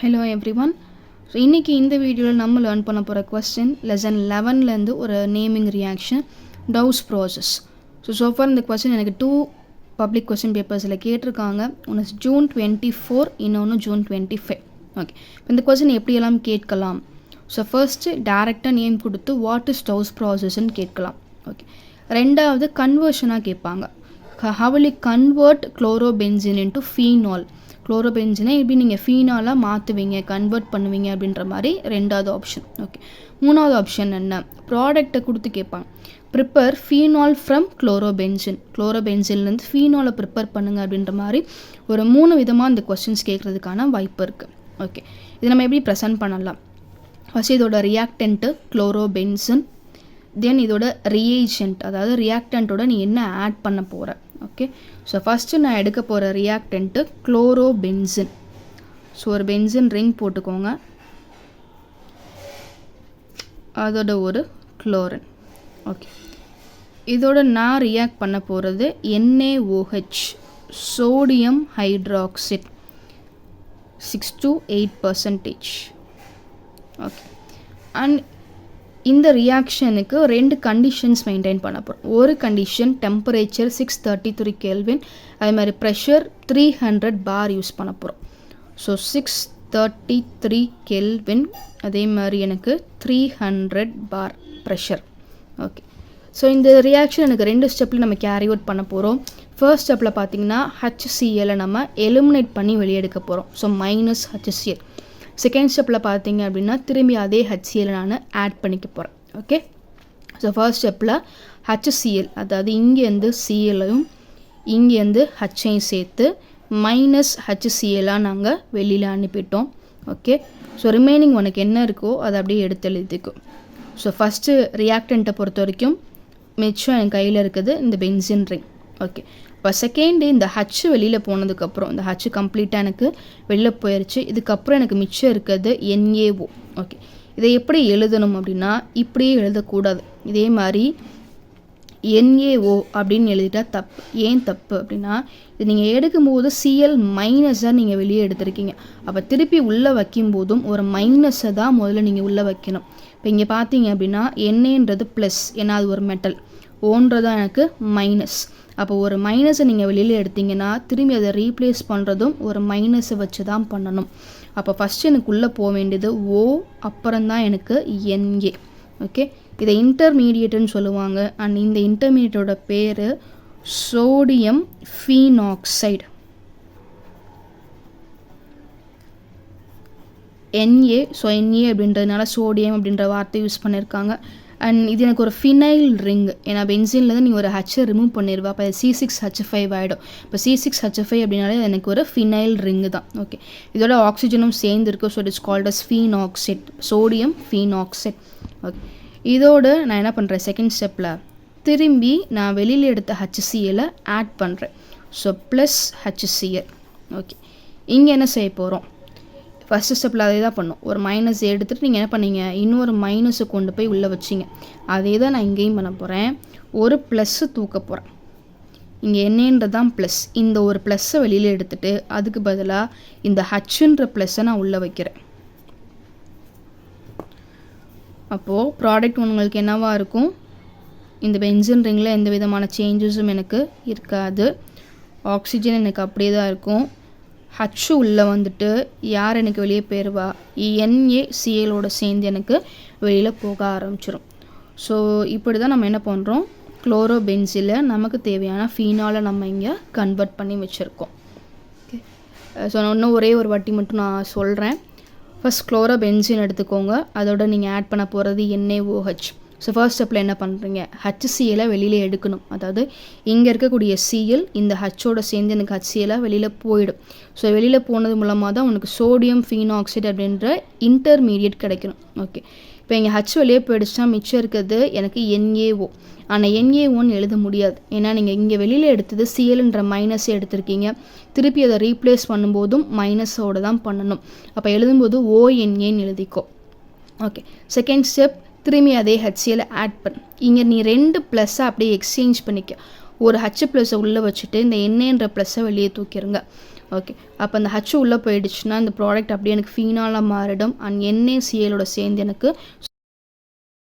Hello everyone. So இன்னைக்கு இந்த வீடியோவில் நம்ம லேர்ன் பண்ண போகிற கொஸ்டின் லெசன் 11லேருந்து ஒரு naming reaction Dow's process. So for இந்த கொஸ்டின் எனக்கு 2 பப்ளிக் கொஸ்டின் பேப்பர்ஸில் கேட்டிருக்காங்க. ஒன்று June 24, இன்னொன்று June 25. ஓகே, இந்த கொஸ்டின் எப்படியெல்லாம் கேட்கலாம்? ஸோ ஃபர்ஸ்ட்டு டேரெக்டாக நேம் கொடுத்து வாட் இஸ் டவுஸ் ப்ராசஸ்ன்னு கேட்கலாம். ஓகே, ரெண்டாவது கன்வர்ஷனாக கேட்பாங்க. how will you convert chlorobenzene into phenol? குளோரோபென்சினை எப்படி நீங்கள் ஃபீனாலாக மாற்றுவீங்க, கன்வெர்ட் பண்ணுவீங்க அப்படின்ற மாதிரி ரெண்டாவது ஆப்ஷன். ஓகே, மூணாவது ஆப்ஷன் என்ன? ப்ராடக்டை கொடுத்து கேட்பாங்க. ப்ரிப்பேர் ஃபீனால் ஃப்ரம் குளோரோபென்சின், குளோரோபென்சின்லேருந்து ஃபீனாலை ப்ரிப்பேர் பண்ணுங்கள் அப்படின்ற மாதிரி ஒரு 3 விதமாக இந்த கொஸ்டின்ஸ் கேட்குறதுக்கான வாய்ப்பு இருக்குது. ஓகே, இது நம்ம எப்படி ப்ரெசென்ட் பண்ணலாம்? ஃபஸ்ட் இதோட ரியாக்டன்ட்டு குளோரோபென்சின், தென் இதோட ரியேஜென்ட், அதாவது ரியாக்டன்ட்டோட நீ என்ன ஆட் பண்ண போகிற. ஓகே, ஸோ ஃபஸ்ட்டு நான் எடுக்க போகிற ரியாக்டன்ட்டு குளோரோபென்சின். ஸோ ஒரு பென்சின் ரிங் போட்டுக்கோங்க, அதோட ஒரு குளோரின். ஓகே, இதோட நான் ரியாக்ட் பண்ண போகிறது NaOH, sodium hydroxide, 6 to 8%. Okay, and இந்த ரியாக்ஷனுக்கு 2 கண்டிஷன்ஸ் மெயின்டைன் பண்ண போகிறோம். ஒரு கண்டிஷன் டெம்பரேச்சர் 633 கெல்வின், அதே மாதிரி ப்ரெஷர் 300 பார் யூஸ் பண்ண போகிறோம். ஸோ 633 கெல்வின், அதே மாதிரி எனக்கு 300 பார் ப்ரெஷர். ஓகே, ஸோ இந்த ரியாக்ஷன் எனக்கு 2 ஸ்டெப்பில் நம்ம கேரி அவுட் பண்ண போகிறோம். ஃபர்ஸ்ட் ஸ்டெப்பில் பார்த்தீங்கன்னா HCl நம்ம எலிமினேட் பண்ணி வெளியே எடுக்க போகிறோம். So -HCl. செகண்ட் ஸ்டெப்பில் பார்த்தீங்க அப்படின்னா திரும்பி அதே HCl நான் ஆட் பண்ணிக்க போகிறேன். ஓகே, ஸோ ஃபர்ஸ்ட் ஸ்டெப்பில் HCl, அதாவது இங்கேருந்து சிஎல்லையும் இங்கேருந்து ஹச்சையும் சேர்த்து -HCl நாங்கள் வெளியில் அனுப்பிட்டோம். ஓகே, ஸோ ரிமைனிங் உனக்கு என்ன இருக்கோ அதை அப்படியே எடுத்து எழுதிக்கும். ஸோ ஃபஸ்ட்டு ரியாக்டண்ட்டை பொறுத்த வரைக்கும் மிச்சம் என் கையில் இருக்குது இந்த பென்சின் ரிங். ஓகே, இப்போ செகண்டு இந்த ஹச் வெளியில் போனதுக்கப்புறம் இந்த ஹச் கம்ப்ளீட்டாக எனக்கு வெளியில் போயிடுச்சு. இதுக்கப்புறம் எனக்கு மிச்சம் இருக்கிறது NaO. ஓகே, இதை எப்படி எழுதணும் அப்படின்னா இப்படியே எழுதக்கூடாது. இதே மாதிரி NaO அப்படின்னு எழுதிட்டா தப்பு. ஏன் தப்பு அப்படின்னா இது நீங்கள் எடுக்கும்போது Cl மைனஸாக நீங்கள் வெளியே எடுத்திருக்கீங்க. அப்போ திருப்பி உள்ளே வைக்கும்போதும் ஒரு மைனஸை தான் முதல்ல நீங்கள் உள்ளே வைக்கணும். இப்போ இங்கே பார்த்தீங்க அப்படின்னா Naன்றது ப்ளஸ், ஏன்னா அது ஒரு மெட்டல், ஓன்றதான் எனக்கு மைனஸ். அப்போ ஒரு மைனஸை நீங்கள் வெளியில் எடுத்தீங்கன்னா திரும்பி அதை ரீப்ளேஸ் பண்ணுறதும் ஒரு மைனஸை வச்சு தான் பண்ணணும். அப்போ ஃபஸ்ட்டு எனக்கு உள்ளே போக வேண்டியது O, அப்புறம்தான் எனக்கு Na. ஓகே, இதை இன்டர்மீடியேட்டுன்னு சொல்லுவாங்க. அண்ட் இந்த இன்டர்மீடியேட்டோட பேர் sodium phenoxide, Na. So Na அப்படின்றதுனால சோடியம் அப்படின்ற வார்த்தை யூஸ் பண்ணியிருக்காங்க. அண்ட் இது எனக்கு ஒரு ஃபினைல் ரிங், ஏன்னா பென்சின்லேருந்து நீங்கள் ஒரு ஹச்சை ரிமூவ் பண்ணிடுவா, அப்போ C6H5 ஆகிடும். இப்போ C6H5 அப்படின்னாலே எனக்கு ஒரு ஃபினைல் ரிங்கு தான். ஓகே, இதோட ஆக்சிஜனும் சேர்ந்துருக்கு. So it's called as phenoxide, sodium phenoxide. Okay, இதோடு நான் என்ன பண்ணுறேன், செகண்ட் ஸ்டெப்பில் திரும்பி நான் வெளியில் எடுத்த HCl ஆட் பண்ணுறேன். So +HCl. ஓகே, இங்கே என்ன செய்ய போகிறோம்? ஃபஸ்ட்டு ஸ்டெப்பில் அதே தான் பண்ணும். ஒரு மைனஸ் எடுத்துகிட்டு நீங்கள் என்ன பண்ணீங்க, இன்னொரு மைனஸை கொண்டு போய் உள்ளே வச்சிங்க. அதே தான் நான் இங்கேயும் பண்ண போகிறேன். ஒரு ப்ளஸ்ஸு தூக்க போகிறேன். இங்கே என்னன்றது தான் ப்ளஸ். இந்த ஒரு ப்ளஸ்ஸை வெளியில் எடுத்துகிட்டு அதுக்கு பதிலாக இந்த ஹச்சுன்ற ப்ளஸ்ஸை நான் உள்ளே வைக்கிறேன். அப்போது ப்ராடக்ட் உங்களுக்கு என்னவாக இருக்கும்? இந்த பென்சின் ரிங்கில் எந்த விதமான சேஞ்சஸும் எனக்கு இருக்காது. ஆக்சிஜன் எனக்கு அப்படியே தான் இருக்கும். ஹச்சு உள்ளே வந்துட்டு யார் எனக்கு வெளியே போயிடுவா? NaClோட சேர்ந்து எனக்கு வெளியில் போக ஆரம்பிச்சிடும். ஸோ இப்படி தான் நம்ம என்ன பண்ணுறோம், குளோரோபென்சில் நமக்கு தேவையான ஃபீனாலை நம்ம இங்கே கன்வெர்ட் பண்ணி வச்சுருக்கோம். ஓகே, ஸோ நான் இன்னும் ஒரே ஒரு வாட்டி மட்டும் நான் சொல்கிறேன். ஃபஸ்ட் குளோரோபென்சின் எடுத்துக்கோங்க, அதோட நீங்கள் ஆட் பண்ண போகிறது NaOH. ஸோ ஃபர்ஸ்ட் ஸ்டெப்பில் என்ன பண்ணுறீங்க, HCl வெளியில் எடுக்கணும். அதாவது இங்கே இருக்கக்கூடிய Cl இந்த ஹச்சோட சேர்ந்து எனக்கு HCl வெளியில் போயிடும். ஸோ வெளியில் போனது மூலமாக தான் உனக்கு சோடியம் ஃபீனாக்சைடு அப்படின்ற இன்டர்மீடியட் கிடைக்கணும். ஓகே, இப்போ இங்கே ஹச் வெளியே போயிடுச்சுன்னா மிச்சம் இருக்கிறது எனக்கு NaO. ஆனால் NaOன்னு எழுத முடியாது, ஏன்னா நீங்கள் இங்கே வெளியில் எடுத்தது Clன்ற மைனஸை எடுத்திருக்கீங்க. திருப்பி அதை ரீப்ளேஸ் பண்ணும்போதும் மைனஸோடு தான் பண்ணணும். அப்போ எழுதும்போது ONAன்னு எழுதிக்கோ. ஓகே, செகண்ட் ஸ்டெப் திரும்பி அதே HCl ஆட் பண்ணு. இங்கே நீ 2 ப்ளஸ்ஸை அப்படியே எக்ஸ்சேஞ்ச் பண்ணிக்க. ஒரு H ப்ளஸ்ஸை உள்ளே வச்சுட்டு இந்த NAன்ற ப்ளஸ்ஸை வெளியே தூக்கிடுங்க. ஓகே, அப்போ அந்த ஹச் உள்ளே போயிடுச்சுன்னா இந்த ப்ராடக்ட் அப்படியே எனக்கு ஃபீனாலாக மாறிடும். அண்ட் NaClோட சேர்ந்து எனக்கு